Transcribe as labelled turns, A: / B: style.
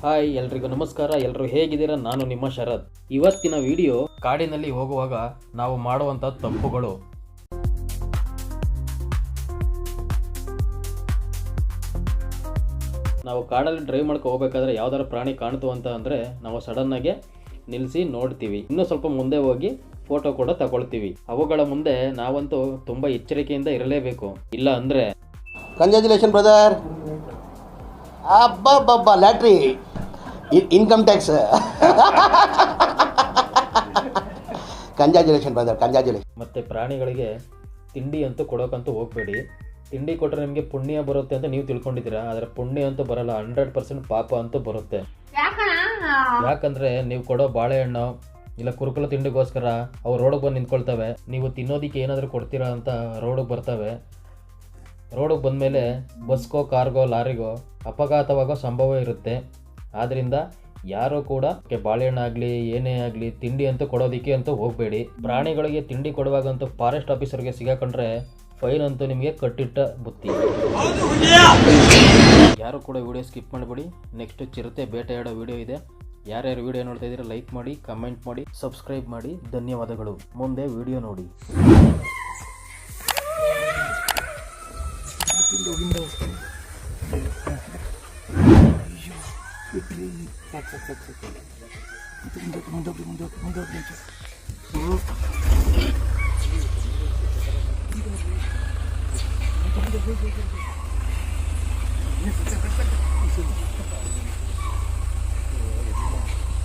A: Hi ಎಲ್ರಿಗೂ ನಮಸ್ಕಾರ. ಎಲ್ಲರೂ ಹೇಗಿದ್ದೀರಾ? ನಾನು ನಿಮ್ಮ ಶರತ್. ಇವತ್ತಿನ ವಿಡಿಯೋ ಕಾಡಿನಲ್ಲಿ ಹೋಗುವಾಗ ನಾವು ಮಾಡುವಂಥ ತಪ್ಪುಗಳು. ನಾವು ಕಾಡಲ್ಲಿ ಡ್ರೈವ್ ಮಾಡ್ಕೊ ಹೋಗ್ಬೇಕಾದ್ರೆ ಯಾವ್ದಾದ್ರು ಪ್ರಾಣಿ ಕಾಣ್ತು ಅಂತ ಅಂದರೆ ನಾವು ಸಡನ್ನಾಗಿ ನಿಲ್ಲಿಸಿ ನೋಡ್ತೀವಿ. ಇನ್ನೂ ಸ್ವಲ್ಪ ಮುಂದೆ ಹೋಗಿ ಫೋಟೋ ಕೂಡ ತಗೊಳ್ತೀವಿ. ಅವುಗಳ ಮುಂದೆ ನಾವಂತೂ ತುಂಬ ಎಚ್ಚರಿಕೆಯಿಂದ ಇರಲೇಬೇಕು. ಇಲ್ಲ ಅಂದರೆ
B: ಕಂಗ್ರ್ಯಾಚುಲೇಷನ್ ಬ್ರದರ್. ಅಬ್ಬಬ್ಬಬ್ಬ lottery income tax. Congratulation brother, congratulation.
A: ಮತ್ತು ಪ್ರಾಣಿಗಳಿಗೆ ತಿಂಡಿ ಅಂತೂ ಕೊಡೋಕ್ಕಂತೂ ಹೋಗಬೇಡಿ. ತಿಂಡಿ ಕೊಟ್ಟರೆ ನಿಮಗೆ ಪುಣ್ಯ ಬರುತ್ತೆ ಅಂತ ನೀವು ತಿಳ್ಕೊಂಡಿದ್ದೀರಾ, ಆದರೆ ಪುಣ್ಯ ಅಂತೂ ಬರಲ್ಲ. 100% ಪಾಪ ಅಂತೂ ಬರುತ್ತೆ. ಯಾಕಂದರೆ ನೀವು ಕೊಡೋ ಬಾಳೆಹಣ್ಣು ಇಲ್ಲ ಕುರುಕುಲ ತಿಂಡಿಗೋಸ್ಕರ ಅವು ರೋಡಿಗೆ ಬಂದು ನಿಂತ್ಕೊಳ್ತವೆ. ನೀವು ತಿನ್ನೋದಕ್ಕೆ ಏನಾದರೂ ಕೊಡ್ತೀರಾ ಅಂತ ರೋಡಿಗೆ ಬರ್ತವೆ. ರೋಡಿಗೆ ಬಂದಮೇಲೆ ಬಸ್ಗೋ ಕಾರ್ಗೋ ಲಾರಿಗೋ ಅಪಘಾತವಾಗೋ ಸಂಭವ ಇರುತ್ತೆ. ಆದ್ದರಿಂದ ಯಾರೂ ಕೂಡ ಬಾಳೆಹಣ್ಣಾಗಲಿ ಏನೇ ಆಗಲಿ ತಿಂಡಿ ಅಂತೂ ಕೊಡೋದಕ್ಕೆ ಅಂತೂ ಹೋಗಬೇಡಿ. ಪ್ರಾಣಿಗಳಿಗೆ ತಿಂಡಿ ಕೊಡುವಾಗಂತೂ ಫಾರೆಸ್ಟ್ ಆಫೀಸರ್ಗೆ ಸಿಗಾಕೊಂಡ್ರೆ ಫೈನ್ ಅಂತೂ ನಿಮಗೆ ಕಟ್ಟಿಟ್ಟ ಬುತ್ತಿ. ಯಾರು ಕೂಡ ವಿಡಿಯೋ ಸ್ಕಿಪ್ ಮಾಡಬೇಡಿ. ನೆಕ್ಸ್ಟ್ ಚಿರತೆ ಬೇಟೆಯಾಡೋ ವಿಡಿಯೋ ಇದೆ. ಯಾರ್ಯಾರು ವಿಡಿಯೋ ನೋಡ್ತಾ ಇದ್ದೀರಾ ಲೈಕ್ ಮಾಡಿ, ಕಮೆಂಟ್ ಮಾಡಿ, ಸಬ್ಸ್ಕ್ರೈಬ್ ಮಾಡಿ. ಧನ್ಯವಾದಗಳು. ಮುಂದೆ ವಿಡಿಯೋ ನೋಡಿ.